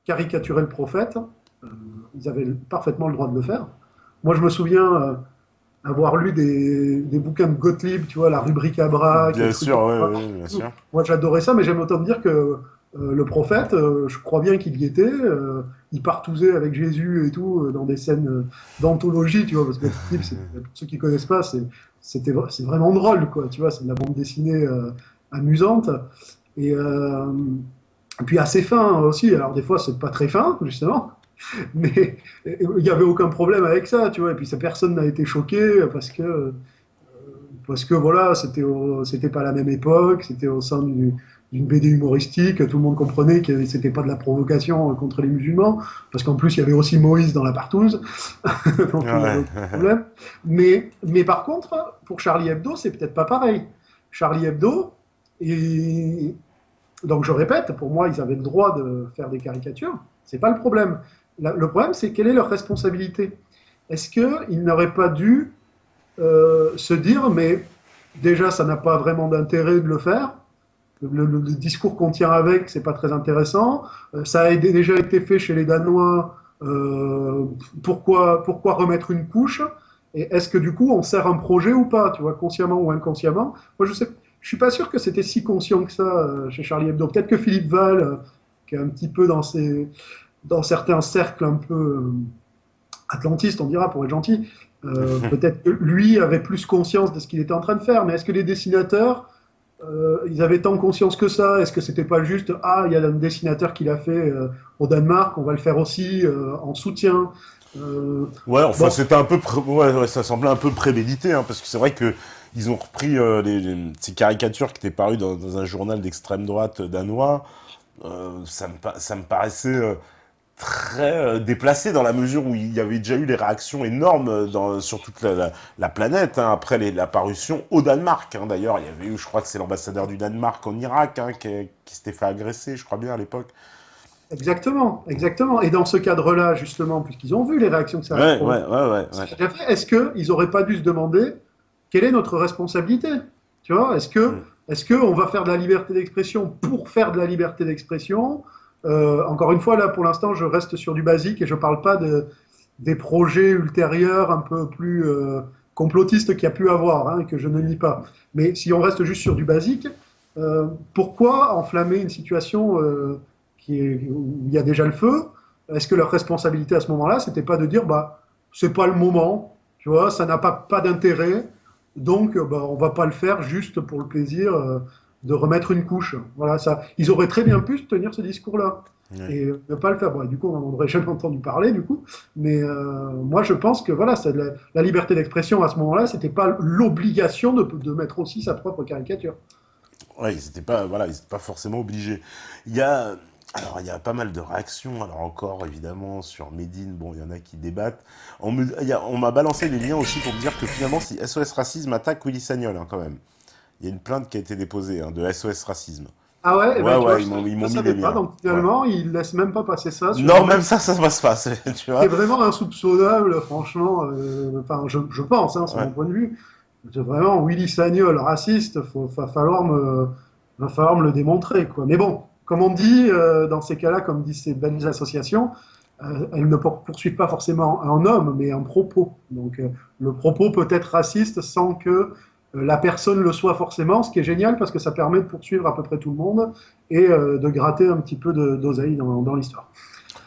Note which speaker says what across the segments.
Speaker 1: caricaturer le prophète. Euh, Ils avaient parfaitement le droit de le faire. Moi, je me souviens avoir lu des bouquins de Gottlieb, tu vois, la rubrique à braque, le
Speaker 2: Bien
Speaker 1: truc
Speaker 2: sûr,
Speaker 1: comme
Speaker 2: oui,
Speaker 1: ça.
Speaker 2: oui, bien sûr.
Speaker 1: Moi, j'adorais ça, mais j'aime autant dire que le prophète, je crois bien qu'il y était. Il partousait avec Jésus et tout, dans des scènes d'anthologie, tu vois, parce que Gottlieb, pour ceux qui connaissent pas, c'est vraiment drôle, quoi, tu vois, c'est de la bande dessinée amusante. Et, et puis assez fin aussi. Alors, des fois, c'est pas très fin, justement. Mais il n'y avait aucun problème avec ça, tu vois. Et puis personne n'a été choqué parce que voilà, c'était pas la même époque, c'était au sein d'une BD humoristique, tout le monde comprenait que c'était pas de la provocation contre les musulmans, parce qu'en plus il y avait aussi Moïse dans la partouze, donc il y avait
Speaker 2: Ouais.
Speaker 1: aucun problème. Mais par contre, pour Charlie Hebdo, c'est peut-être pas pareil. Charlie Hebdo, et donc je répète, pour moi, ils avaient le droit de faire des caricatures, c'est pas le problème. Le problème, c'est quelle est leur responsabilité. Est-ce qu'ils n'auraient pas dû se dire, mais déjà, ça n'a pas vraiment d'intérêt de le faire. Le discours qu'on tient avec, c'est pas très intéressant. Ça a déjà été fait chez les Danois. Pourquoi remettre une couche? Et est-ce que du coup, on sert un projet ou pas, tu vois, consciemment ou inconsciemment? Moi, je suis pas sûr que c'était si conscient que ça chez Charlie Hebdo. Peut-être que Philippe Val, qui est un petit peu dans certains cercles un peu atlantiste, on dira, pour être gentil. Peut-être que lui avait plus conscience de ce qu'il était en train de faire, mais est-ce que les dessinateurs, ils avaient tant conscience que ça? Est-ce que c'était pas juste, ah, il y a un dessinateur qui l'a fait au Danemark, on va le faire aussi en soutien.
Speaker 2: Ouais, enfin,
Speaker 1: Bon,
Speaker 2: c'était un peu, ouais, ouais, ça semblait un peu prémédité, hein, parce que c'est vrai que ils ont repris ces caricatures qui étaient parues dans un journal d'extrême droite danois. Ça me paraissait très déplacé dans la mesure où il y avait déjà eu des réactions énormes sur toute la planète hein, après la parution au Danemark. Hein. D'ailleurs, il y avait eu, je crois que c'est l'ambassadeur du Danemark en Irak hein, qui s'était fait agresser, je crois bien à l'époque.
Speaker 1: exactement, exactement. Et dans ce cadre-là, justement, puisqu'ils ont vu les réactions que ça a
Speaker 2: Ouais,
Speaker 1: provoqué,
Speaker 2: ouais, ouais, ouais, ouais.
Speaker 1: est-ce qu'ils n'auraient pas dû se demander quelle est notre responsabilité? Tu vois,
Speaker 2: Mm.
Speaker 1: est-ce que on va faire de la liberté d'expression pour faire de la liberté d'expression? Encore une fois, là, pour l'instant, je reste sur du basique et je ne parle pas des projets ultérieurs un peu plus complotistes qu'il y a pu avoir, hein, que je ne nie pas. Mais si on reste juste sur du basique, pourquoi enflammer une situation où il y a déjà le feu? Est-ce que leur responsabilité à ce moment-là, c'était pas de dire, bah, c'est pas le moment, tu vois, ça n'a pas d'intérêt, donc bah, on va pas le faire juste pour le plaisir de remettre une couche. Voilà, ça, ils auraient très bien pu tenir ce discours-là
Speaker 2: Ouais.
Speaker 1: et ne pas le faire. Bon, du coup, on n'en aurait jamais entendu parler, du coup. Mais moi, je pense que voilà, la liberté d'expression à ce moment-là, c'était pas l'obligation de mettre aussi sa propre caricature.
Speaker 2: Ouais, ils étaient pas, voilà, ils étaient pas forcément obligés. Il y a, alors, il y a pas mal de réactions. Alors encore, évidemment, sur Medine, bon, il y en a qui débattent. On m'a balancé les liens aussi pour me dire que finalement, si SOS Racisme attaque Willy Sagnol, hein, quand même. Il y a une plainte qui a été déposée hein, de SOS Racisme.
Speaker 1: Ah ouais, eh
Speaker 2: Ouais,
Speaker 1: ben, tu vois,
Speaker 2: ouais,
Speaker 1: je
Speaker 2: ils
Speaker 1: ne
Speaker 2: m'ont mis les
Speaker 1: savais pas.
Speaker 2: liens.
Speaker 1: Donc
Speaker 2: Ouais.
Speaker 1: finalement, ils laissent même pas passer ça sur un
Speaker 2: Non,
Speaker 1: mec
Speaker 2: même ça passe pas, tu
Speaker 1: qui est
Speaker 2: vois.
Speaker 1: vraiment insoupçonnable, franchement. Enfin, je pense, hein, c'est
Speaker 2: Ouais.
Speaker 1: mon point de vue. C'est vraiment Willy Sagnol, raciste, va falloir me le démontrer, quoi. Mais bon, comme on dit dans ces cas-là, comme disent ces belles associations, elles ne poursuivent pas forcément un homme, mais un propos. Donc le propos peut être raciste sans que la personne le soit forcément, ce qui est génial parce que ça permet de poursuivre à peu près tout le monde et de gratter un petit peu d'oseille dans l'histoire.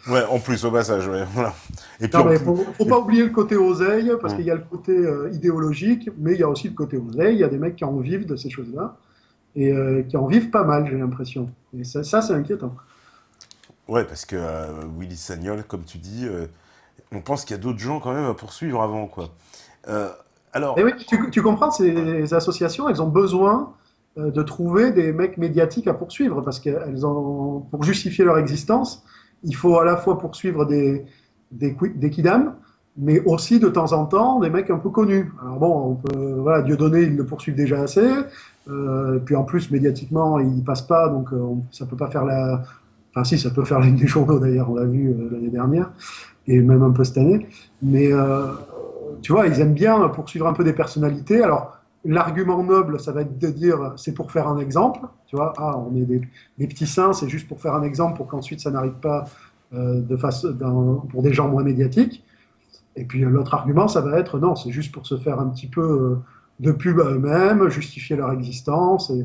Speaker 2: Ouais, en plus, au passage, ouais, voilà. Et puis
Speaker 1: Non,
Speaker 2: en
Speaker 1: mais
Speaker 2: plus.
Speaker 1: faut
Speaker 2: Et-
Speaker 1: pas oublier le côté oseille, parce
Speaker 2: Hmm.
Speaker 1: qu'il y a le côté idéologique, mais il y a aussi le côté oseille. Il y a des mecs qui en vivent de ces choses-là, et qui en vivent pas mal, j'ai l'impression. Et ça c'est inquiétant.
Speaker 2: Ouais, parce que Willy Sagnol, comme tu dis, on pense qu'il y a d'autres gens quand même à poursuivre avant, quoi. Euh,
Speaker 1: Et
Speaker 2: alors,
Speaker 1: oui, tu comprends, ces associations, elles ont besoin de trouver des mecs médiatiques à poursuivre, parce qu'elles ont, pour justifier leur existence, il faut à la fois poursuivre des kidams, mais aussi de temps en temps des mecs un peu connus. Alors bon, voilà, Dieudonné, ils le poursuivent déjà assez, puis en plus, médiatiquement, il passe pas, donc ça peut pas faire la... Enfin si, ça peut faire la une des journaux d'ailleurs, on l'a vu l'année dernière, et même un peu cette année, mais tu vois, ils aiment bien poursuivre un peu des personnalités. Alors, l'argument noble, ça va être de dire c'est pour faire un exemple. Tu vois, ah, on est des petits saints, c'est juste pour faire un exemple pour qu'ensuite ça n'arrive pas pour des gens moins médiatiques. Et puis l'autre argument, ça va être non, c'est juste pour se faire un petit peu de pub à eux-mêmes, justifier leur existence, et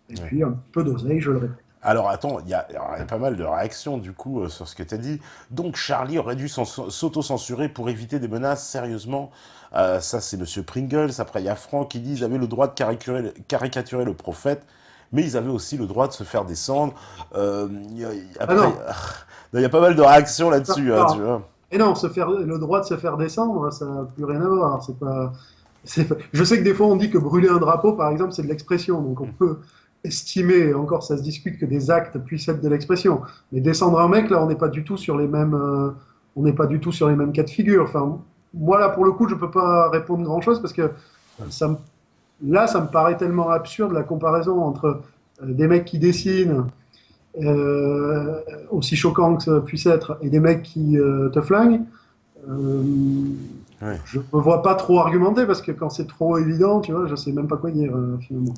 Speaker 2: Ouais.
Speaker 1: puis un peu d'oseille, je le répète.
Speaker 2: Alors attends, il y a pas mal de réactions du coup sur ce que tu as dit. Donc Charlie aurait dû s'auto-censurer pour éviter des menaces, sérieusement. Ça c'est Monsieur Pringles. Après il y a Franck qui dit ils avaient le droit de caricaturer le prophète, mais ils avaient aussi le droit de se faire descendre.
Speaker 1: Ah
Speaker 2: Après,
Speaker 1: non,
Speaker 2: il y a pas mal de réactions là-dessus, hein, tu
Speaker 1: non.
Speaker 2: vois.
Speaker 1: Et non, le droit de se faire descendre, ça n'a plus rien à voir. Je sais que des fois on dit que brûler un drapeau, par exemple, c'est de l'expression, donc on peut estimer, encore ça se discute, que des actes puissent être de l'expression. Mais descendre un mec, là, on n'est pas du tout sur les mêmes, on n'est pas du tout sur les mêmes cas de figure. Enfin, moi là, pour le coup, je peux pas répondre grand-chose parce que ça me, là, ça me paraît tellement absurde la comparaison entre des mecs qui dessinent, aussi choquant que ça puisse être, et des mecs qui te flinguent. Euh,
Speaker 2: Ouais.
Speaker 1: je me vois pas trop argumenter parce que quand c'est trop évident, tu vois, je sais même pas quoi dire finalement.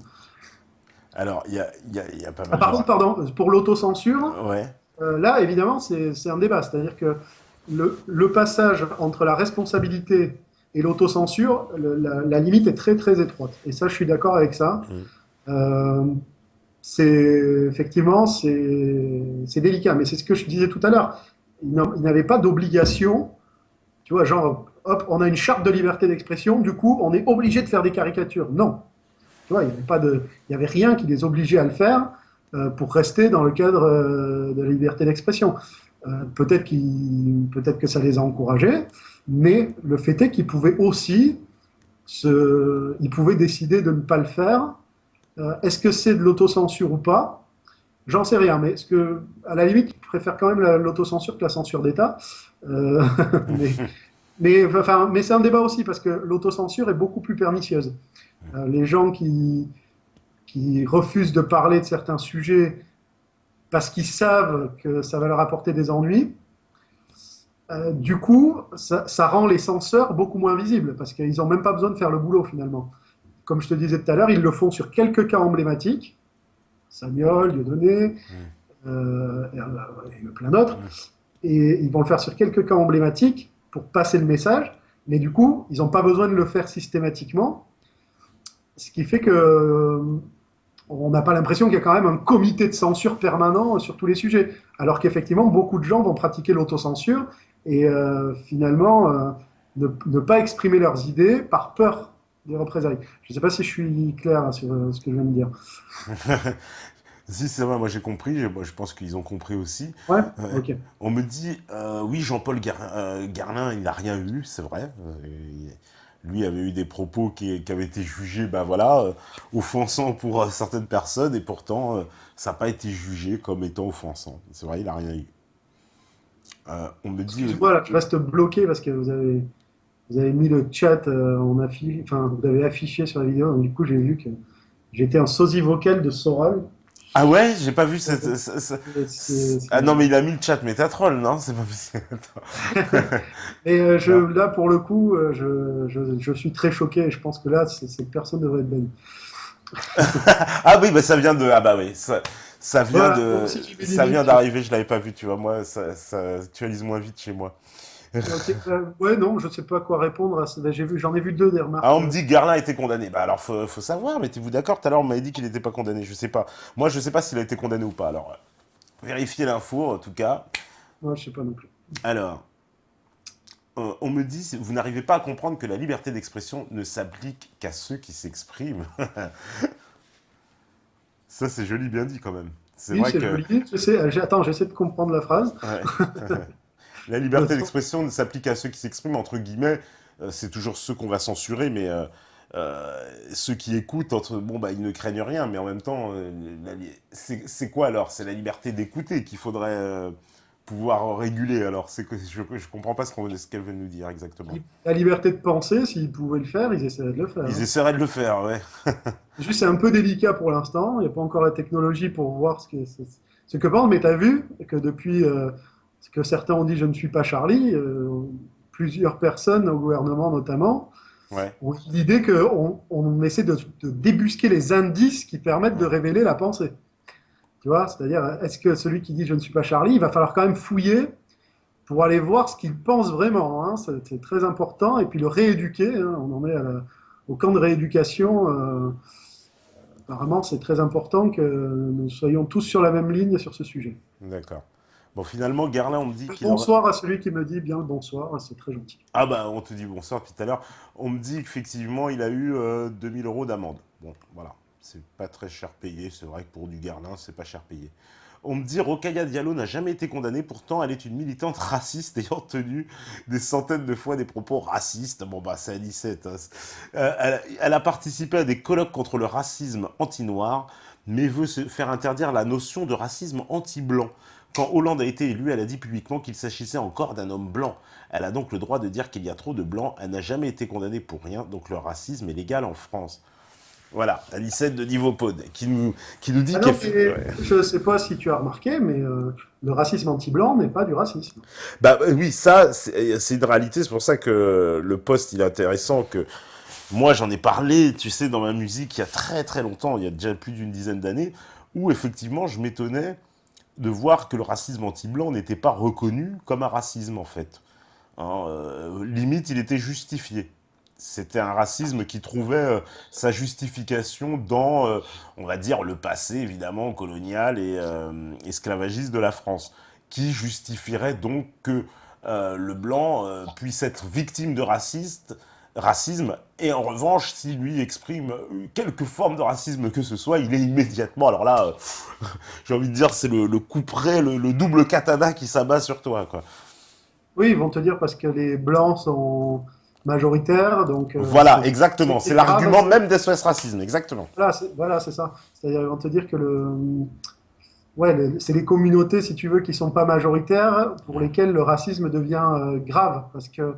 Speaker 2: Alors il y a pas
Speaker 1: Ah,
Speaker 2: mal de
Speaker 1: par contre, pardon, pour l'autocensure,
Speaker 2: ouais.
Speaker 1: là évidemment c'est un débat, c'est-à-dire que le passage entre la responsabilité et l'autocensure, la limite est très très étroite. Et ça, je suis d'accord avec ça.
Speaker 2: Mm.
Speaker 1: Euh, effectivement c'est délicat, mais c'est ce que je disais tout à l'heure. Il n'avait pas d'obligation. Tu vois, genre, hop, on a une charte de liberté d'expression, du coup, on est obligé de faire des caricatures. Non. Tu vois, il y avait rien qui les obligeait à le faire pour rester dans le cadre de la liberté d'expression. Peut-être que ça les a encouragés, mais le fait est qu'ils pouvaient aussi ils pouvaient décider de ne pas le faire. Est-ce que c'est de l'autocensure ou pas? J'en sais rien, mais à la limite, je préfère quand même l'autocensure que la censure d'État. Euh, mais, mais c'est un débat aussi parce que l'autocensure est beaucoup plus pernicieuse. Les gens qui refusent de parler de certains sujets parce qu'ils savent que ça va leur apporter des ennuis, du coup, ça rend les censeurs beaucoup moins visibles parce qu'ils n'ont même pas besoin de faire le boulot finalement. Comme je te disais tout à l'heure, ils le font sur quelques cas emblématiques, Sagnol, Dieudonné,
Speaker 2: Mm.
Speaker 1: et plein d'autres,
Speaker 2: Mm.
Speaker 1: et ils vont le faire sur quelques cas emblématiques pour passer le message, mais du coup, ils n'ont pas besoin de le faire systématiquement, ce qui fait que on n'a pas l'impression qu'il y a quand même un comité de censure permanent sur tous les sujets, alors qu'effectivement, beaucoup de gens vont pratiquer l'autocensure et finalement ne pas exprimer leurs idées par peur des représailles. Je ne sais pas si je suis clair hein, sur ce que je viens de dire.
Speaker 2: Si, c'est vrai, moi j'ai compris, moi, je pense qu'ils ont compris aussi.
Speaker 1: Ouais.
Speaker 2: Ouais.
Speaker 1: Ok.
Speaker 2: On me dit, oui, Jean-Paul Garlin, il n'a rien eu, c'est vrai. Lui avait eu des propos qui avaient été jugés, ben voilà, offensants pour certaines personnes, et pourtant, ça n'a pas été jugé comme étant offensant. C'est vrai, il n'a rien eu. On me dit,
Speaker 1: Excuse-moi, là, je reste bloqué parce que vous avez mis le chat enfin, vous l'avez affiché sur la vidéo, donc du coup, j'ai vu que j'étais un sosie vocal de Soral.
Speaker 2: ah ouais, j'ai pas vu ah non,
Speaker 1: C'est-
Speaker 2: mais il a mis le chat, mais t'as troll, non? C'est pas possible. Attends.
Speaker 1: Et
Speaker 2: Non.
Speaker 1: là, pour le coup, je suis très choqué. Je pense que là, cette personne devrait être bannie.
Speaker 2: Ah oui, bah ça vient de. Ah bah oui, ça vient
Speaker 1: Voilà, donc
Speaker 2: de.
Speaker 1: si tu mets des
Speaker 2: Ça vient
Speaker 1: links,
Speaker 2: d'arriver, je l'avais pas vu, tu vois. Moi, ça actualise moins vite chez moi.
Speaker 1: ok, ouais, non, je sais pas quoi répondre à ça. J'en ai vu deux des
Speaker 2: Ah,
Speaker 1: remarques.
Speaker 2: on me dit que Garlin a été condamné. Bah alors, faut savoir, mettez-vous d'accord. Tout à l'heure, on m'avait dit qu'il n'était pas condamné. Je sais pas. Moi, je sais pas s'il a été condamné ou pas. Alors, vérifiez l'info, en tout cas.
Speaker 1: Ouais, je sais pas non plus.
Speaker 2: Alors, on me dit, vous n'arrivez pas à comprendre que la liberté d'expression ne s'applique qu'à ceux qui s'expriment. Ça, c'est joli bien dit quand même. C'est
Speaker 1: Oui,
Speaker 2: vrai
Speaker 1: c'est
Speaker 2: que
Speaker 1: joli. Attends, j'essaie de comprendre la phrase.
Speaker 2: ouais. La liberté d'expression ne s'applique à ceux qui s'expriment, entre guillemets. C'est toujours ceux qu'on va censurer, mais ceux qui écoutent, bon, bah, ils ne craignent rien, mais en même temps, c'est quoi alors? C'est la liberté d'écouter qu'il faudrait pouvoir réguler. Alors, je comprends pas ce qu'elle veut nous dire exactement.
Speaker 1: La liberté de penser, s'ils pouvaient le faire, ils essaieraient de le faire.
Speaker 2: Ils
Speaker 1: Hein.
Speaker 2: essaieraient de le faire, ouais.
Speaker 1: Juste, c'est un peu délicat pour l'instant. Il n'y a pas encore la technologie pour voir ce que pense. Mais tu as vu que depuis ce que certains ont dit, je ne suis pas Charlie, plusieurs personnes au gouvernement notamment
Speaker 2: Ouais,
Speaker 1: ont eu l'idée qu'on essaie de débusquer les indices qui permettent de
Speaker 2: ouais.
Speaker 1: révéler la pensée. Tu vois, c'est-à-dire, est-ce que celui qui dit je ne suis pas Charlie, il va falloir quand même fouiller pour aller voir ce qu'il pense vraiment, hein. C'est très important. Et puis le rééduquer, hein, on en est au camp de rééducation. Apparemment, c'est très important que nous soyons tous sur la même ligne sur ce sujet.
Speaker 2: D'accord. Bon, finalement, Guerlain, on me dit qu'il aurait...
Speaker 1: Bonsoir à celui qui me dit bien le bonsoir, c'est très gentil.
Speaker 2: Ah bah, on te dit bonsoir tout à l'heure. On me dit qu'effectivement, il a eu 2000 euros d'amende. Bon, voilà. C'est pas très cher payé. C'est vrai que pour du Guerlain, c'est pas cher payé. On me dit Rokhaya Diallo n'a jamais été condamnée, pourtant elle est une militante raciste ayant tenu des centaines de fois des propos racistes. Bon bah c'est Anicette. Hein. Elle a participé à des colloques contre le racisme anti-noir, mais veut se faire interdire la notion de racisme anti-blanc. Quand Hollande a été élu, elle a dit publiquement qu'il s'agissait encore d'un homme blanc. Elle a donc le droit de dire qu'il y a trop de blancs. Elle n'a jamais été condamnée pour rien, donc le racisme est légal en France. Voilà, Anicette de Nivopod, qui nous dit
Speaker 1: Ah
Speaker 2: qu'elle...
Speaker 1: non, mais je ne sais pas si tu as remarqué, mais le racisme anti-blanc n'est pas du racisme.
Speaker 2: Bah oui, ça, c'est une réalité. C'est pour ça que le post, il est intéressant. Que moi, j'en ai parlé, tu sais, dans ma musique, il y a très très longtemps, il y a déjà plus d'une dizaine d'années, où effectivement, je m'étonnais de voir que le racisme anti-blanc n'était pas reconnu comme un racisme, en fait. Hein, limite, il était justifié. C'était un racisme qui trouvait sa justification dans, on va dire, le passé, évidemment, colonial et esclavagiste de la France, qui justifierait donc que le blanc puisse être victime de racisme, et en revanche, s'il lui exprime quelque forme de racisme que ce soit, il est immédiatement, alors là, j'ai envie de dire, c'est le coup près, le double katana qui s'abat sur toi, quoi.
Speaker 1: Oui, ils vont te dire parce que les blancs sont majoritaires, donc
Speaker 2: Voilà, exactement. C'est
Speaker 1: c'est grave.
Speaker 2: l'argument même d'SOS Racisme, exactement.
Speaker 1: Voilà, c'est ça. C'est-à-dire, ils vont te dire que ouais, c'est les communautés, si tu veux, qui sont pas majoritaires, pour lesquelles le racisme devient grave, parce que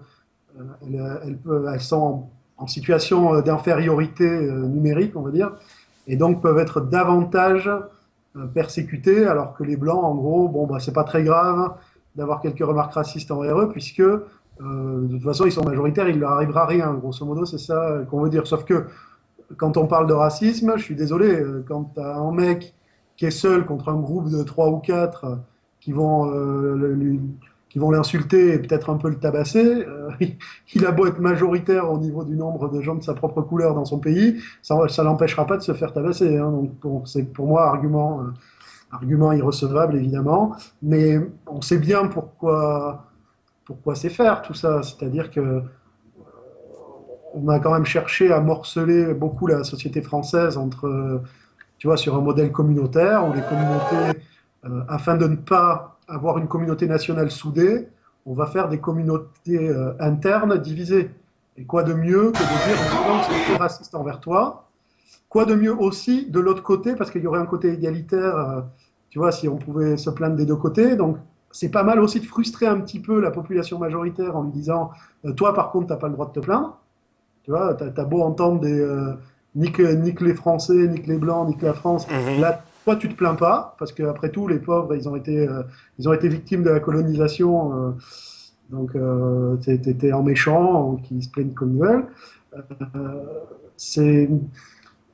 Speaker 1: elles sont en situation d'infériorité numérique, on va dire, et donc peuvent être davantage persécutés, alors que les blancs, en gros, bon, bah, c'est pas très grave d'avoir quelques remarques racistes envers eux, puisque de toute façon, ils sont majoritaires, il leur arrivera rien. Grosso modo, c'est ça qu'on veut dire. Sauf que quand on parle de racisme, je suis désolé, quand tu as un mec qui est seul contre un groupe de 3 ou 4 qui vont qui vont l'insulter et peut-être un peu le tabasser, il a beau être majoritaire au niveau du nombre de gens de sa propre couleur dans son pays, ça l'empêchera pas de se faire tabasser, hein. Donc bon, c'est pour moi argument irrecevable évidemment, mais on sait bien pourquoi c'est faire tout ça, c'est-à-dire que on a quand même cherché à morceler beaucoup la société française entre, tu vois, sur un modèle communautaire où les communautés, afin de ne pas avoir une communauté nationale soudée, on va faire des communautés internes divisées. Et quoi de mieux que de dire que c'est raciste envers toi. Quoi de mieux aussi de l'autre côté, parce qu'il y aurait un côté égalitaire, tu vois, si on pouvait se plaindre des deux côtés. Donc, c'est pas mal aussi de frustrer un petit peu la population majoritaire en lui disant, toi, par contre, t'as pas le droit de te plaindre. Tu vois, t'as beau entendre nique les Français, nique les Blancs, nique la France.
Speaker 2: Mhm.
Speaker 1: Là, toi, tu te plains pas, parce qu'après tout, les pauvres, ils ont été victimes de la colonisation. Donc, t'es en méchant, qui se plaignent comme ils veulent. Euh, c'est,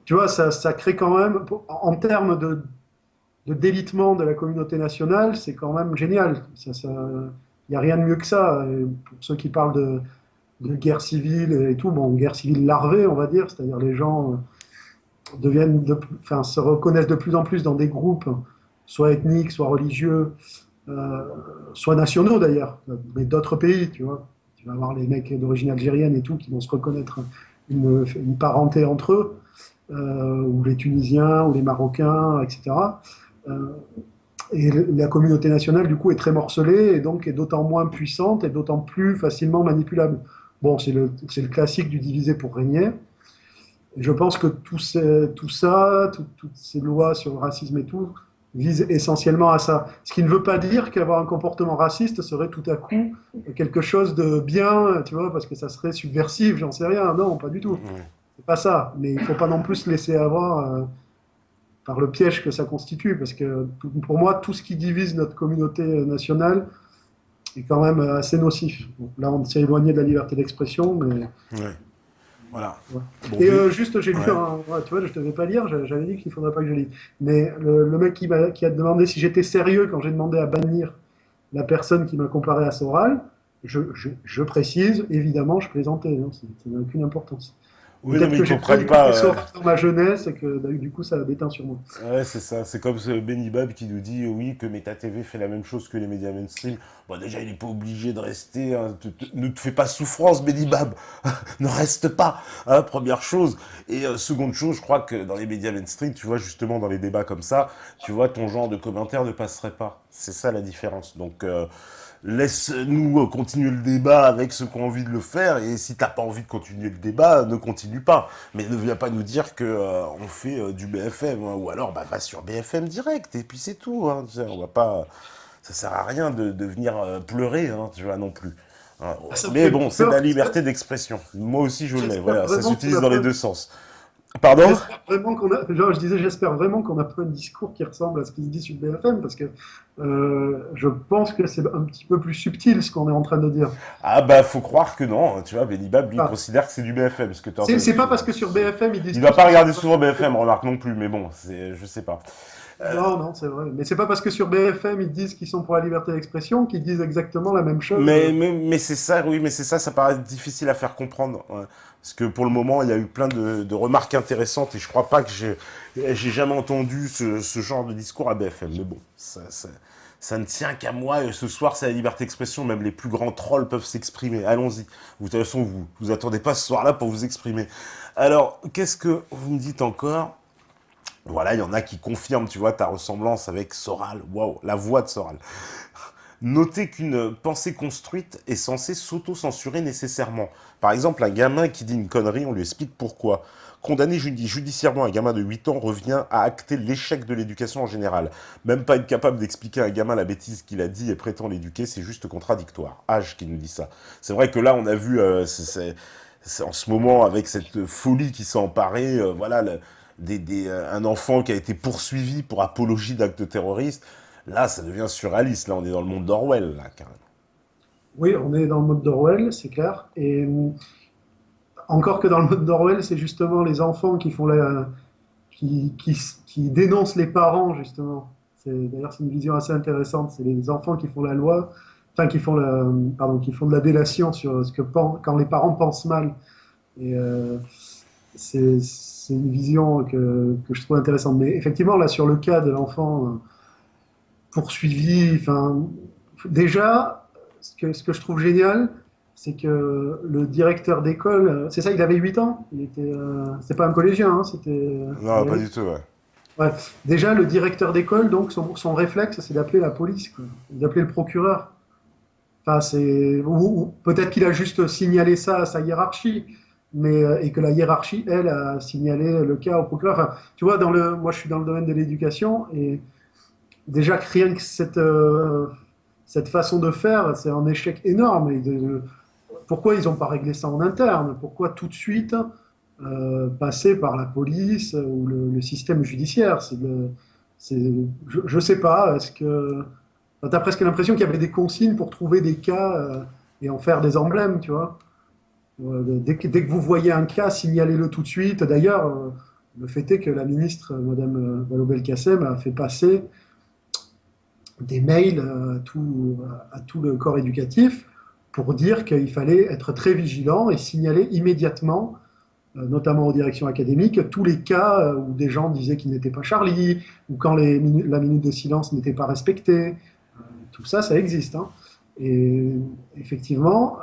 Speaker 1: tu vois, ça crée quand même, en termes de délitement de la communauté nationale, c'est quand même génial. Il n'y a rien de mieux que ça. Et pour ceux qui parlent de guerre civile et tout, bon, guerre civile larvée, on va dire, c'est-à-dire les gens enfin, se reconnaissent de plus en plus dans des groupes, soit ethniques, soit religieux, euh, soit nationaux d'ailleurs, mais d'autres pays, tu vois. Tu vas avoir les mecs d'origine algérienne et tout qui vont se reconnaître une parenté entre eux, ou les Tunisiens, ou les Marocains, etc. Euh, et la communauté nationale, du coup, est très morcelée et donc est d'autant moins puissante et d'autant plus facilement manipulable. Bon, c'est le classique du diviser pour régner. Et je pense que toutes ces lois sur le racisme et tout, visent essentiellement à ça. Ce qui ne veut pas dire qu'avoir un comportement raciste serait tout à coup quelque chose de bien, tu vois, parce que ça serait subversif, j'en sais rien. Non, pas du tout.
Speaker 2: Mhm.
Speaker 1: C'est pas ça. Mais il ne faut pas non plus se laisser avoir par le piège que ça constitue, parce que pour moi, tout ce qui divise notre communauté nationale est quand même assez nocif. Donc là, on s'est éloigné de la liberté d'expression, mais
Speaker 2: Ouais. Voilà.
Speaker 1: Ouais.
Speaker 2: Bon,
Speaker 1: Et
Speaker 2: mais...
Speaker 1: juste, j'ai lu
Speaker 2: Ouais.
Speaker 1: ouais, tu vois, je devais pas lire, j'avais dit qu'il ne faudrait pas que je lise. Mais le mec qui a demandé si j'étais sérieux quand j'ai demandé à bannir la personne qui m'a comparé à Soral, je précise, évidemment, je plaisantais, hein, ça n'a aucune importance.
Speaker 2: Oui, non,
Speaker 1: Peut-être
Speaker 2: mais
Speaker 1: que
Speaker 2: ils
Speaker 1: j'ai trop
Speaker 2: comprennent
Speaker 1: écouté
Speaker 2: pas.
Speaker 1: Soral dans ma jeunesse et que du coup, ça a déteint sur moi.
Speaker 2: Ouais, c'est ça. C'est comme ce Benny Bab qui nous dit oui que Meta TV fait la même chose que les médias mainstream. Bon, déjà, il n'est pas obligé de rester. Hein. Ne te fais pas souffrance, Benny Bab. Ne reste pas. Hein, première chose. Et seconde chose, je crois que dans les médias mainstream, tu vois, justement, dans les débats comme ça, tu vois, ton genre de commentaire ne passerait pas. C'est ça la différence. Donc, laisse-nous continuer le débat avec ceux qui ont envie de le faire. Et si t'as pas envie de continuer le débat, ne continue pas. Mais ne viens pas nous dire que on fait du BFM, hein, ou alors bah va sur BFM direct et puis c'est tout. Hein, tu sais, on va pas, ça sert à rien de venir pleurer, hein, tu vois non plus. Hein.
Speaker 1: Ah, ça me
Speaker 2: Mais
Speaker 1: fait
Speaker 2: bon, c'est de
Speaker 1: peur.
Speaker 2: la liberté d'expression. Moi aussi je l'ai.
Speaker 1: J'espère
Speaker 2: Voilà, ça
Speaker 1: vraiment qu'on
Speaker 2: s'utilise
Speaker 1: n'a
Speaker 2: dans les
Speaker 1: pas.
Speaker 2: deux sens. Pardon?
Speaker 1: J'espère vraiment qu'on a, genre, je disais, j'espère vraiment qu'on n'a pas un discours qui ressemble à ce qui se dit sur BFM, parce que je pense que c'est un petit peu plus subtil ce qu'on est en train de dire.
Speaker 2: Ah bah faut croire que non. Tu vois, Benny Bab lui il
Speaker 1: Enfin,
Speaker 2: considère que c'est du BFM, ce que tu
Speaker 1: c'est pas parce que sur BFM ils disent
Speaker 2: il doit
Speaker 1: tous
Speaker 2: pas
Speaker 1: qu'ils sont
Speaker 2: regarder
Speaker 1: pour la
Speaker 2: souvent
Speaker 1: liberté.
Speaker 2: BFM, remarque non plus. Mais bon, c'est, je sais pas.
Speaker 1: Non, non, c'est vrai. Mais c'est pas parce que sur BFM ils disent qu'ils sont pour la liberté d'expression qu'ils disent exactement la même chose.
Speaker 2: Mais c'est ça, oui, mais c'est ça, ça paraît difficile à faire comprendre. Ouais. Parce que pour le moment, il y a eu plein de remarques intéressantes et je crois pas que j'ai jamais entendu ce genre de discours à BFM. Mais bon, ça ne tient qu'à moi. Et ce soir, c'est la liberté d'expression. Même les plus grands trolls peuvent s'exprimer. Allons-y. Vous, de toute façon, vous attendez pas ce soir-là pour vous exprimer. Alors, qu'est-ce que vous me dites encore? Voilà, il y en a qui confirment, tu vois, ta ressemblance avec Soral. Waouh, la voix de Soral. Notez qu'une pensée construite est censée s'auto-censurer nécessairement. Par exemple, un gamin qui dit une connerie, on lui explique pourquoi. Condamner judiciairement un gamin de 8 ans revient à acter l'échec de l'éducation en général. Même pas être capable d'expliquer à un gamin la bêtise qu'il a dit et prétend l'éduquer, c'est juste contradictoire. Age qui nous dit ça. C'est vrai que là, on a vu, c'est en ce moment, avec cette folie qui s'est emparée, voilà, un enfant qui a été poursuivi pour apologie d'actes terroristes. Là, ça devient surréaliste. Là, on est dans le monde d'Orwell, là, carrément.
Speaker 1: Oui, on est dans le mode d'Orwell, c'est clair. Et encore que dans le mode d'Orwell, c'est justement les enfants qui font qui, qui, qui dénoncent les parents, justement. D'ailleurs, c'est une vision assez intéressante. C'est les enfants qui font la loi, enfin, pardon, qui font de la délation sur ce que quand les parents pensent mal. Et c'est une vision que je trouve intéressante. Mais effectivement, là, sur le cas de l'enfant poursuivi, enfin, déjà, ce que je trouve génial, c'est que le directeur d'école, c'est ça, il avait 8 ans, c'était pas un collégien, hein,
Speaker 2: Non, pas du tout, ouais.
Speaker 1: ouais. Déjà, le directeur d'école, donc, son réflexe, c'est d'appeler la police, quoi, d'appeler le procureur. Enfin, ou peut-être qu'il a juste signalé ça à sa hiérarchie, et que la hiérarchie, elle, a signalé le cas au procureur. Enfin, tu vois, moi, je suis dans le domaine de l'éducation, et déjà, rien que cette façon de faire, c'est un échec énorme. Pourquoi ils n'ont pas réglé ça en interne? Pourquoi tout de suite passer par la police ou le système judiciaire? Je ne sais pas. Est-ce que tu as presque l'impression qu'il y avait des consignes pour trouver des cas et en faire des emblèmes, tu vois? Dès que vous voyez un cas, signalez-le tout de suite. D'ailleurs, le fait est que la ministre, Madame Vallaud-Belkacem, a fait passer des mails à tout le corps éducatif pour dire qu'il fallait être très vigilant et signaler immédiatement, notamment aux directions académiques, tous les cas où des gens disaient qu'ils n'étaient pas Charlie, ou quand la minute de silence n'était pas respectée. Tout ça, ça existe. Hein. Et effectivement,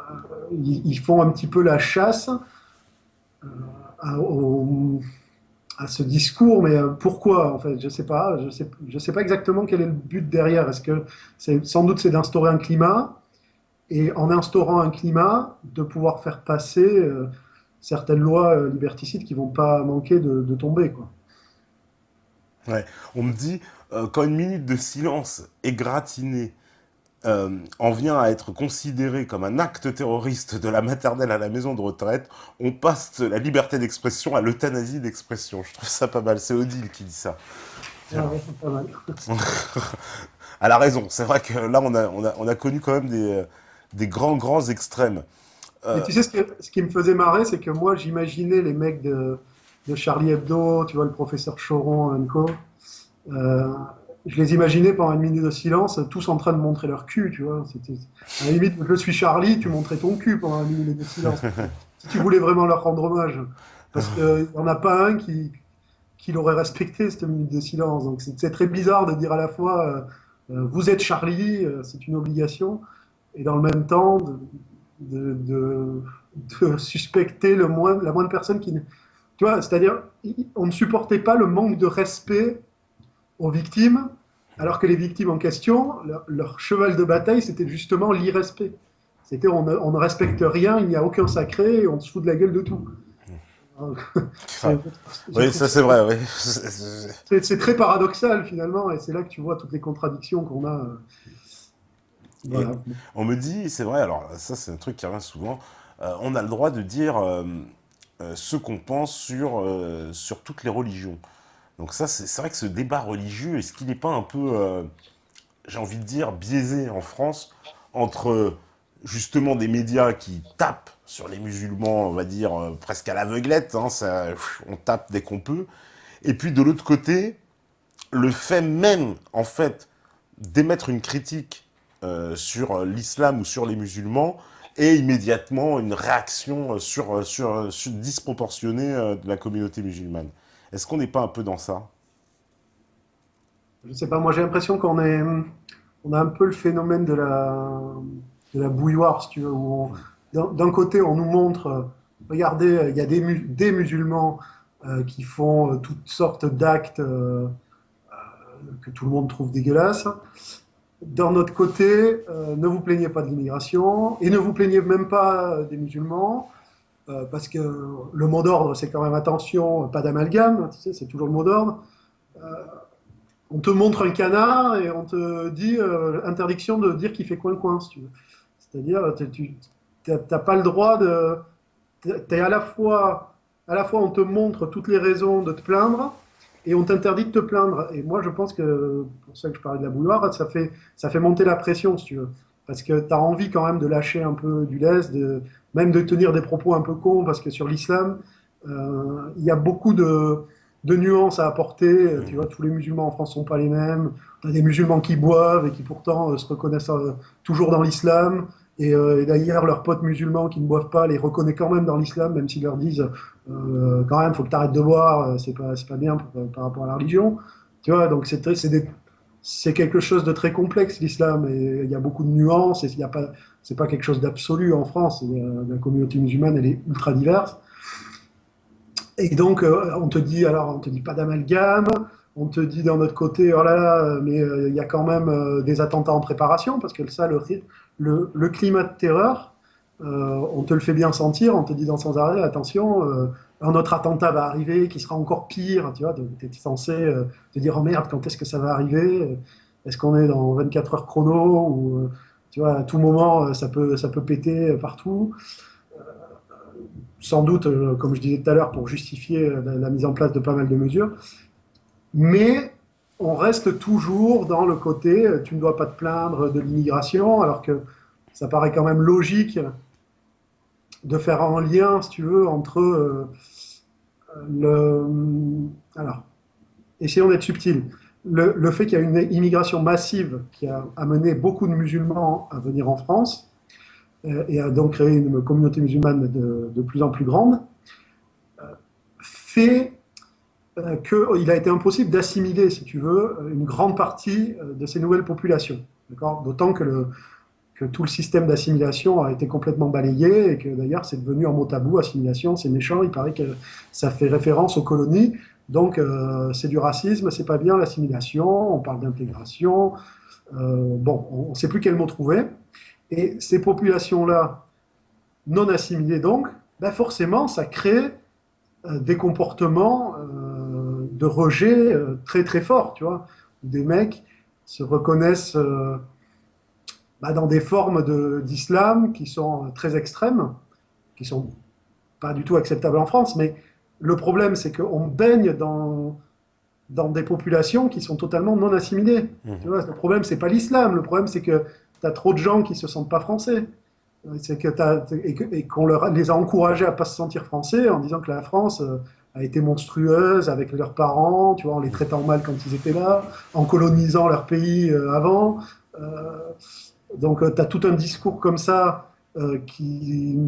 Speaker 1: ils font un petit peu la chasse euh, à, au, à ce discours, mais pourquoi en fait? Je sais pas exactement quel est le but derrière. Est-ce que sans doute c'est d'instaurer un climat et en instaurant un climat de pouvoir faire passer certaines lois liberticides qui vont pas manquer de tomber quoi.
Speaker 2: Ouais. On me dit, quand une minute de silence égratignée en vient à être considéré comme un acte terroriste de la maternelle à la maison de retraite, on passe de la liberté d'expression à l'euthanasie d'expression. Je trouve ça pas mal. C'est Odile qui dit ça.
Speaker 1: Ah
Speaker 2: Tiens.
Speaker 1: ouais, pas mal.
Speaker 2: Elle a raison. C'est vrai que là, on a connu quand même des grands extrêmes.
Speaker 1: Mais tu sais, ce qui me faisait marrer, c'est que moi, j'imaginais les mecs de Charlie Hebdo, tu vois, le professeur Choron et co. Euh, je les imaginais pendant une minute de silence, tous en train de montrer leur cul, tu vois. À la limite, je suis Charlie, tu montrais ton cul pendant une minute de silence. Si tu voulais vraiment leur rendre hommage. Parce qu'il n'y en a pas un qui l'aurait respecté, cette minute de silence. Donc c'est très bizarre de dire à la fois, vous êtes Charlie, c'est une obligation, et dans le même temps, de, de- de suspecter la moindre personne qui... Tu vois, c'est-à-dire, on ne supportait pas le manque de respect aux victimes, alors que les victimes en question, leur cheval de bataille, c'était justement l'irrespect. C'était on ne respecte rien, il n'y a aucun sacré, et on se fout de la gueule de tout.
Speaker 2: Ouais.
Speaker 1: C'est- je
Speaker 2: Oui,
Speaker 1: trouve
Speaker 2: ça
Speaker 1: ça
Speaker 2: c'est vrai, oui.
Speaker 1: c'est très paradoxal finalement, et c'est là que tu vois toutes les contradictions qu'on a.
Speaker 2: Et
Speaker 1: Voilà.
Speaker 2: on me dit, c'est vrai, alors ça c'est un truc qui revient souvent, on a le droit de dire ce qu'on pense sur toutes les religions. Donc ça, c'est vrai que ce débat religieux, est-ce qu'il n'est pas un peu, j'ai envie de dire, biaisé en France entre justement des médias qui tapent sur les musulmans, on va dire, presque à l'aveuglette, hein, on tape dès qu'on peut, et puis de l'autre côté, le fait même, en fait, d'émettre une critique sur l'islam ou sur les musulmans et immédiatement une réaction sur disproportionnée de la communauté musulmane. Est-ce qu'on n'est pas un peu dans ça?
Speaker 1: Je sais pas, moi j'ai l'impression on a un peu le phénomène de la bouilloire, si tu veux, où d'un côté on nous montre, regardez, il y a des musulmans qui font toutes sortes d'actes que tout le monde trouve dégueulasses. D'un autre côté, ne vous plaignez pas de l'immigration et ne vous plaignez même pas des musulmans, parce que le mot d'ordre c'est quand même attention, pas d'amalgame, tu sais, c'est toujours le mot d'ordre. On te montre un canard et on te dit interdiction de dire qu'il fait coin-coin, si tu veux. C'est-à-dire, tu n'as pas le droit de. T'es à la fois, on te montre toutes les raisons de te plaindre et on t'interdit de te plaindre. Et moi, je pense que, pour ça que je parlais de la bouilloire, ça fait monter la pression, si tu veux. Parce que tu as envie quand même de lâcher un peu du lest, même de tenir des propos un peu cons, parce que sur l'islam, il y a beaucoup de nuances à apporter. Tu vois, tous les musulmans en France sont pas les mêmes. Tu as des musulmans qui boivent et qui pourtant se reconnaissent toujours dans l'islam. Et d'ailleurs, leurs potes musulmans qui ne boivent pas les reconnaissent quand même dans l'islam, même s'ils leur disent quand même, faut que tu arrêtes de boire, c'est pas bien par rapport à la religion. Tu vois, donc c'est quelque chose de très complexe, l'islam, et il y a beaucoup de nuances, et il y a pas, c'est pas quelque chose d'absolu en France. La communauté musulmane, elle est ultra diverse. Et donc, on te dit pas d'amalgame, on te dit d'un autre côté, oh là là, mais il y a quand même des attentats en préparation, parce que ça, le climat de terreur, on te le fait bien sentir, on te dit dans sans arrêt, attention, un autre attentat va arriver qui sera encore pire, tu vois, tu es censé te dire, oh merde, quand est-ce que ça va arriver? Est-ce qu'on est dans 24 heures chrono, ou, tu vois, à tout moment, ça peut péter partout, sans doute, comme je disais tout à l'heure, pour justifier la mise en place de pas mal de mesures. Mais on reste toujours dans le côté, tu ne dois pas te plaindre de l'immigration, alors que ça paraît quand même logique de faire un lien, si tu veux, entre le... Alors, essayons d'être subtils. Le fait qu'il y a une immigration massive qui a amené beaucoup de musulmans à venir en France, et a donc créé une communauté musulmane de plus en plus grande, fait qu'il a été impossible d'assimiler, si tu veux, une grande partie de ces nouvelles populations. D'autant que tout le système d'assimilation a été complètement balayé et que d'ailleurs c'est devenu un mot tabou, assimilation, c'est méchant, il paraît que ça fait référence aux colonies, donc c'est du racisme, c'est pas bien l'assimilation, on parle d'intégration, bon, on ne sait plus quel mot trouver, et ces populations-là, non assimilées donc, ben forcément ça crée des comportements de rejet très très forts, tu vois. Des mecs se reconnaissent dans des formes d'islam qui sont très extrêmes, qui sont pas du tout acceptables en France, mais le problème c'est qu'on baigne dans des populations qui sont totalement non assimilées. Tu
Speaker 2: Mhm.
Speaker 1: vois, le problème c'est pas l'islam, le problème c'est que tu as trop de gens qui se sentent pas français. C'est que et qu'on les a encouragés à pas se sentir français en disant que la France a été monstrueuse avec leurs parents, tu vois, en les traitant mal quand ils étaient là, en colonisant leur pays avant. Euh, donc, tu as tout un discours comme ça qui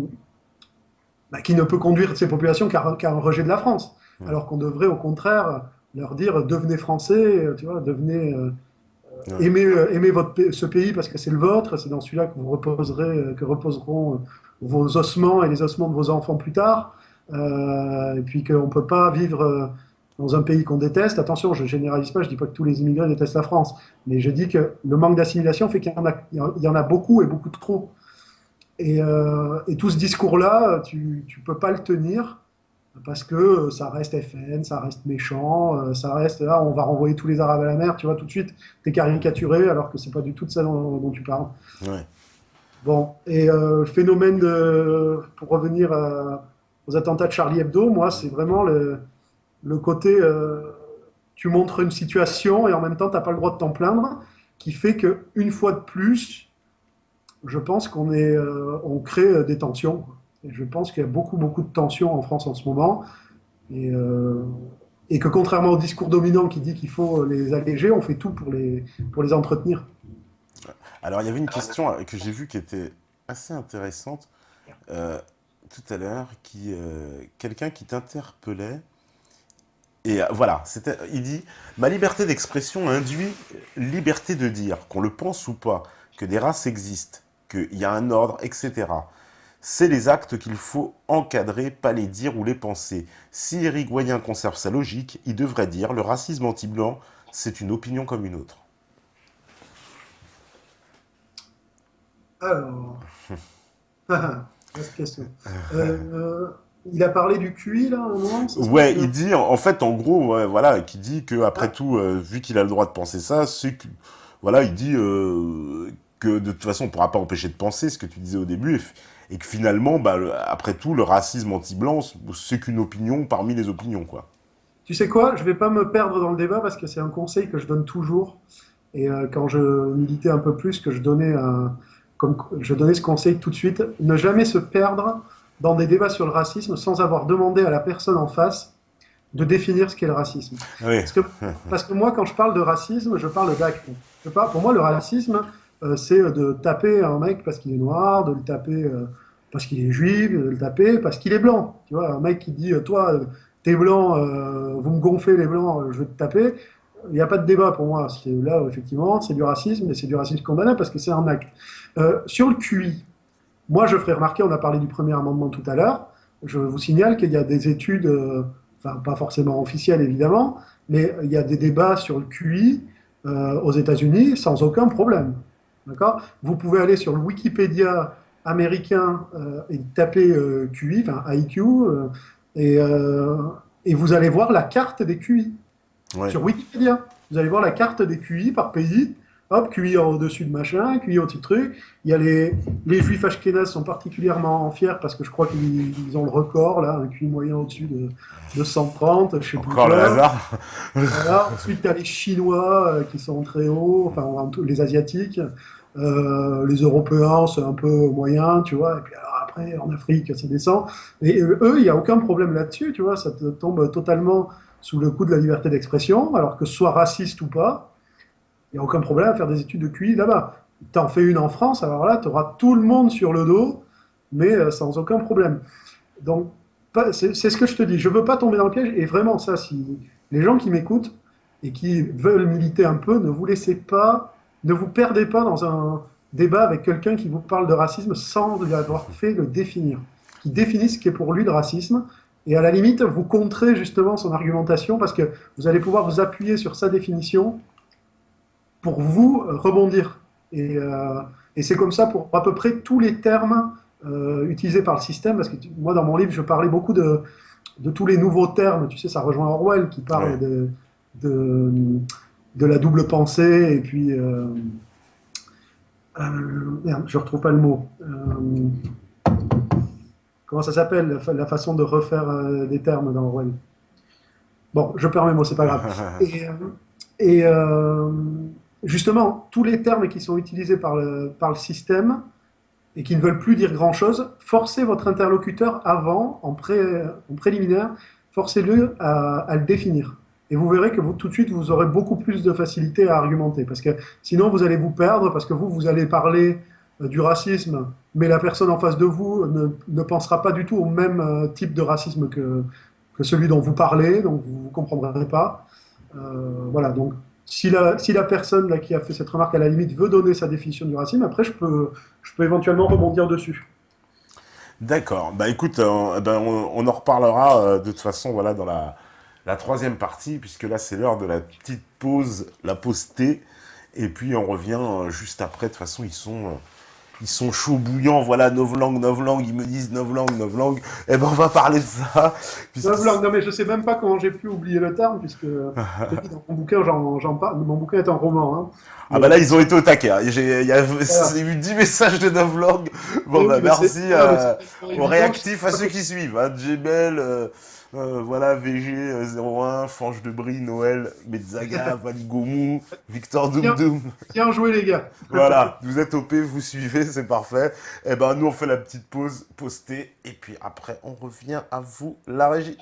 Speaker 1: ne peut conduire ces populations qu'à un rejet de la France.
Speaker 2: Hmm.
Speaker 1: Alors qu'on devrait au contraire leur dire devenez français, tu vois, devenez,
Speaker 2: Ouais.
Speaker 1: aimez ce pays parce que c'est le vôtre, c'est dans celui-là que vous reposerez, que reposeront vos ossements et les ossements de vos enfants plus tard. Et puis qu'on ne peut pas vivre dans un pays qu'on déteste. Attention, je ne généralise pas, je ne dis pas que tous les immigrés détestent la France, mais je dis que le manque d'assimilation fait qu'il y en a beaucoup et beaucoup de trop. Et tout ce discours-là, tu ne peux pas le tenir parce que ça reste FN, ça reste méchant, ça reste là, on va renvoyer tous les Arabes à la mer, tu vois, tout de suite, t'es caricaturé alors que c'est pas du tout de ça dont tu parles.
Speaker 2: Ouais.
Speaker 1: Bon, et phénomène pour revenir aux attentats de Charlie Hebdo, moi, c'est vraiment le côté, tu montres une situation et en même temps, t'as pas le droit de t'en plaindre, qui fait que une fois de plus, je pense on crée des tensions. Et je pense qu'il y a beaucoup, beaucoup de tensions en France en ce moment. Et, euh, et que contrairement au discours dominant qui dit qu'il faut les alléger, on fait tout pour les entretenir.
Speaker 2: Alors, il y avait une question que j'ai vue qui était assez intéressante tout à l'heure, quelqu'un qui t'interpellait. Et voilà, il dit, ma liberté d'expression induit liberté de dire, qu'on le pense ou pas, que des races existent, qu'il y a un ordre, etc. C'est les actes qu'il faut encadrer, pas les dire ou les penser. Si Irigoyen conserve sa logique, il devrait dire, le racisme anti-blanc, c'est une opinion comme une autre.
Speaker 1: Alors, vaste question. Il a parlé du QI, là, à un moment, c'est ça?
Speaker 2: Ouais, il dit, en fait, en gros, ouais, voilà, qui dit que après tout, vu qu'il a le droit de penser ça, c'est que, voilà, il dit que de toute façon, on pourra pas empêcher de penser ce que tu disais au début, et que finalement, bah, après tout, le racisme anti-blanc, c'est qu'une opinion parmi les opinions, quoi.
Speaker 1: Tu sais quoi? Je vais pas me perdre dans le débat parce que c'est un conseil que je donne toujours. Et quand je militais un peu plus, que je donnais ce conseil tout de suite, ne jamais se perdre dans des débats sur le racisme sans avoir demandé à la personne en face de définir ce qu'est le racisme.
Speaker 2: Oui,
Speaker 1: Parce que, parce que moi, quand je parle de racisme, je parle d'actes. Pour moi, le racisme, c'est de taper un mec parce qu'il est noir, de le taper parce qu'il est juif, de le taper parce qu'il est blanc. Tu vois, un mec qui dit, toi, t'es blanc, vous me gonflez les blancs, je vais te taper. Il n'y a pas de débat pour moi. Là, effectivement, c'est du racisme, et c'est du racisme condamnable parce que c'est un acte. Sur le QI, moi, je ferai remarquer, on a parlé du premier amendement tout à l'heure, je vous signale qu'il y a des études, enfin pas forcément officielles évidemment, mais il y a des débats sur le QI aux États-Unis sans aucun problème. D'accord? Vous pouvez aller sur le Wikipédia américain et taper QI, enfin IQ, et, euh, et vous allez voir la carte des QI
Speaker 2: ouais.
Speaker 1: sur Wikipédia. Vous allez voir la carte des QI par pays. Hop, QI au-dessus de machin, QI au-dessus de truc. Il y a les juifs ashkénazes sont particulièrement fiers parce que je crois qu'ils ont le record, là, un QI moyen au-dessus de 130, je sais plus
Speaker 2: Encore le
Speaker 1: quoi.
Speaker 2: hasard.
Speaker 1: Voilà. Ensuite, tu as les Chinois qui sont très hauts, enfin, les Asiatiques. Les Européens, c'est un peu moyen, tu vois. Et puis alors après, en Afrique, ça descend. Et eux, il n'y a aucun problème là-dessus, tu vois. Ça te tombe totalement sous le coup de la liberté d'expression, alors que ce soit raciste ou pas, il n'y a aucun problème à faire des études de QI là-bas. T'en fais une en France, alors là, tu auras tout le monde sur le dos, mais sans aucun problème. Donc, c'est ce que je te dis. Je ne veux pas tomber dans le piège, et vraiment, ça, si les gens qui m'écoutent et qui veulent militer un peu, ne vous perdez pas dans un débat avec quelqu'un qui vous parle de racisme sans lui avoir fait le définir, qui définit ce qui est pour lui le racisme, et à la limite, vous contrez justement son argumentation parce que vous allez pouvoir vous appuyer sur sa définition pour vous rebondir. Et c'est comme ça pour à peu près tous les termes utilisés par le système, parce que moi, dans mon livre, je parlais beaucoup de tous les nouveaux termes. Tu sais, ça rejoint Orwell qui parle
Speaker 2: Ouais.
Speaker 1: de, de la double pensée, et puis... merde, je ne retrouve pas le mot. Comment ça s'appelle, la façon de refaire des termes dans Orwell. Bon, je perds mes mots, c'est pas grave. Et justement, tous les termes qui sont utilisés par le système, et qui ne veulent plus dire grand-chose, forcez votre interlocuteur avant, en préliminaire, forcez-le à le définir. Et vous verrez que vous, tout de suite, vous aurez beaucoup plus de facilité à argumenter. Parce que sinon, vous allez vous perdre, parce que vous allez parler du racisme, mais la personne en face de vous ne pensera pas du tout au même type de racisme que celui dont vous parlez, donc vous ne comprendrez pas. Voilà, donc si la personne là, qui a fait cette remarque, à la limite, veut donner sa définition du racisme, après, je peux éventuellement rebondir dessus.
Speaker 2: D'accord. Bah écoute, on en reparlera de toute façon, voilà, dans la troisième partie, puisque là c'est l'heure de la petite pause, la pause thé, et puis on revient juste après. De toute façon, ils sont chauds bouillants. Voilà, novlangue, ils me disent novlangue. Eh ben on va parler de ça, puisque
Speaker 1: Non, mais je sais même pas comment j'ai pu oublier le terme, puisque je te dis, dans mon bouquin, j'en parle. Mon bouquin est un roman, hein.
Speaker 2: ah
Speaker 1: Mais
Speaker 2: bah là ils ont été au taquet. Hein.
Speaker 1: voilà.
Speaker 2: J'ai eu 10 messages de novlangue. Bon
Speaker 1: Et
Speaker 2: bah
Speaker 1: oui,
Speaker 2: merci
Speaker 1: voilà, mais c'est tellement
Speaker 2: aux
Speaker 1: évident.
Speaker 2: réactifs à ceux qui suivent. Hein. Jebel, voilà, VG 01, Fange de Brie, Noël, Metzaga, Valigomou, Victor Doom
Speaker 1: Bien,
Speaker 2: Doom.
Speaker 1: bien joué, les gars.
Speaker 2: Voilà, vous êtes OP, vous suivez, c'est parfait. Et ben nous on fait la petite pause, postée, et puis après on revient à vous, la régie.